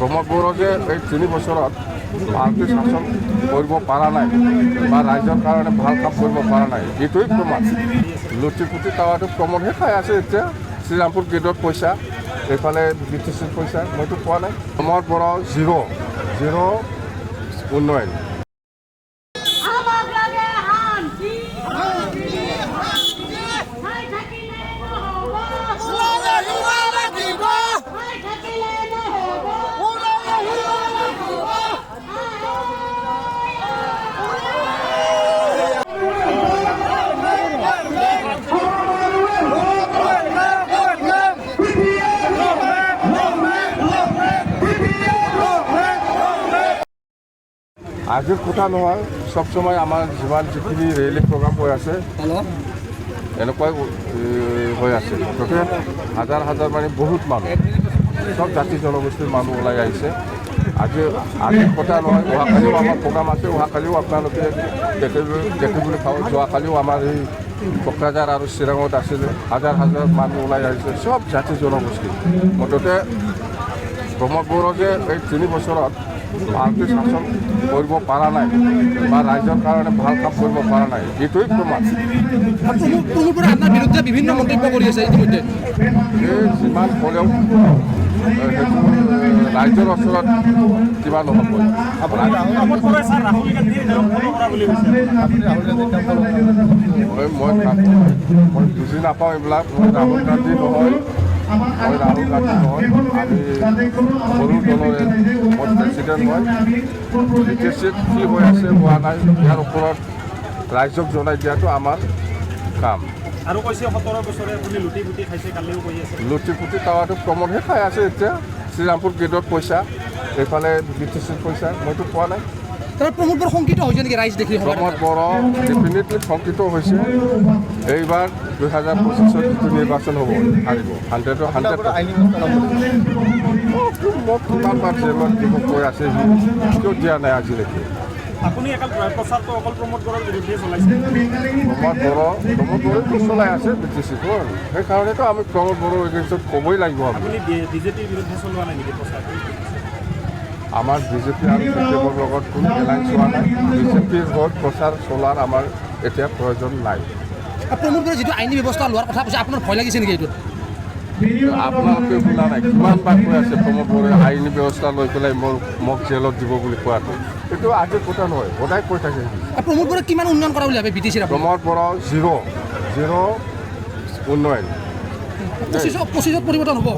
প্ৰমোদ বড়ো যে এই 3 বছৰত ভালকৈ শাসন কৰিব পৰা নাই বা ৰাইজৰ কাৰণে ভাল কাম কৰিব পৰা নাই, এইটোৱেই প্ৰমাণ। লুটি পুটি টাৱাৰটো প্ৰমোদহে খাই আছে এতিয়া। শ্ৰীৰামপুৰ গেটত পইচা, এইফালে BTCৰ পইচা, মইতো পোৱা নাই। প্ৰমোদ বড়ো জিৰ' উন্নয়ন। আজিৰ কথা নহয়, সব সময় আমাৰ যিখিনি ৰেলী প্ৰগ্ৰাম হৈ আছে এনেকুৱাই হৈ আছে। মুঠতে হাজাৰ হাজাৰ মানে বহুত মানুহ, সব জাতি জনগোষ্ঠীৰ মানুহ ওলাই আহিছে। আজিৰ কথা নহয়, অহাকালিও আমাৰ প্ৰগ্ৰাম আছে, অহাকালিও আপোনালোকে দেখিবলৈ পাব। যোৱাকালিও আমাৰ এই কোকৰাঝাৰ আৰু চিৰাঙত আছিলে, হাজাৰ হাজাৰ মানুহ ওলাই আহিছে, সব জাতি জনগোষ্ঠী। মুঠতে প্ৰমোদ বড়ো যে এই 3 বছৰত ভালকৈ শাসন কৰিব পৰা নাই বা ৰাইজৰ কাৰণে ভাল কাম কৰিব পৰা নাই, এইটোৱেই প্ৰমাণ। আপোনাৰ বিৰুদ্ধে বিভিন্ন মন্তব্য কৰি আছে ইতিমধ্যে। এই যিমান হ'লেও সেইটো ৰাইজৰ ওচৰত কিবা নহ'ব। মই বুজি নাপাওঁ এইবিলাক। মই ৰাহুল গান্ধী নহয়, আমি সৰু দলৰ প্ৰেচিডেণ্ট হয়। BTCত কি হৈ আছে হোৱা নাই, ইয়াৰ ওপৰত ৰাইজক জনাই দিয়াটো আমাৰ কাম। আৰু কৈছে 17 বছৰে আপুনি লুটি পুটি খাইছে, কালিও কৈ আছে। লুটি পুটি টাৱাৰটো প্ৰমোদহে খাই আছে এতিয়া। শ্ৰীৰামপুৰ গেটত পইচা, এইফালে BTCৰ পইচা, মইতো পোৱা নাই। প্ৰমোদ বড়ো শংকিত হৈছে নেকি ৰাইজ দেখি? প্ৰমোদ বড়ো ডেফিনেটলি শংকিত হৈছে। এইবাৰ 2025ত যিটো নিৰ্বাচন হ'ব, হাৰিব 100%। মোক কিমানবাৰ জেলত দিব কৈ আছে, কিয় দিয়া নাই আজিলৈকে? আপুনি প্ৰচাৰটো অকল প্ৰমোদ বড়োৰ বিৰুদ্ধে চলাইছে। প্ৰমোদ বড়োটো চলাই আছে BTCটো, সেইকাৰণেতো আমি প্ৰমোদ বড়োৰ এগেইনষ্টত ক'বই লাগিব। আপুনি BJPৰ বিৰুদ্ধে চলোৱা নাই নেকি প্ৰচাৰটো? আমাৰ BJP আৰু BJPৰ লগত কোনো এলায়েন্স হোৱা নাই। BJPৰ লগত প্ৰচাৰ চলোৱাৰ আমাৰ এতিয়া প্ৰয়োজন নাই। প্ৰমোদ বড়োৰ যিটো আইনী ব্যৱস্থা লোৱাৰ কথা কৈছে, আপোনাৰ ভয় লাগিছে নেকি এইটোত? আপোনালোকে শুনা নাই, কিমানবাৰ কৈ আছে প্ৰমোদ বড়োৱে আইনী ব্যৱস্থা লৈ পেলাই মোক জেলত দিব বুলি কোৱাটো। এইটো আজিৰ কথা নহয়, সদায় কৈ থাকে। প্ৰমোদ বড়োৱে কিমান উন্নয়ন কৰা বুলি ভাবে BTCৰ? প্ৰমোদ বড়ো জিৰ' উন্নয়ন। 25ত পৰিৱৰ্তন হ'ব।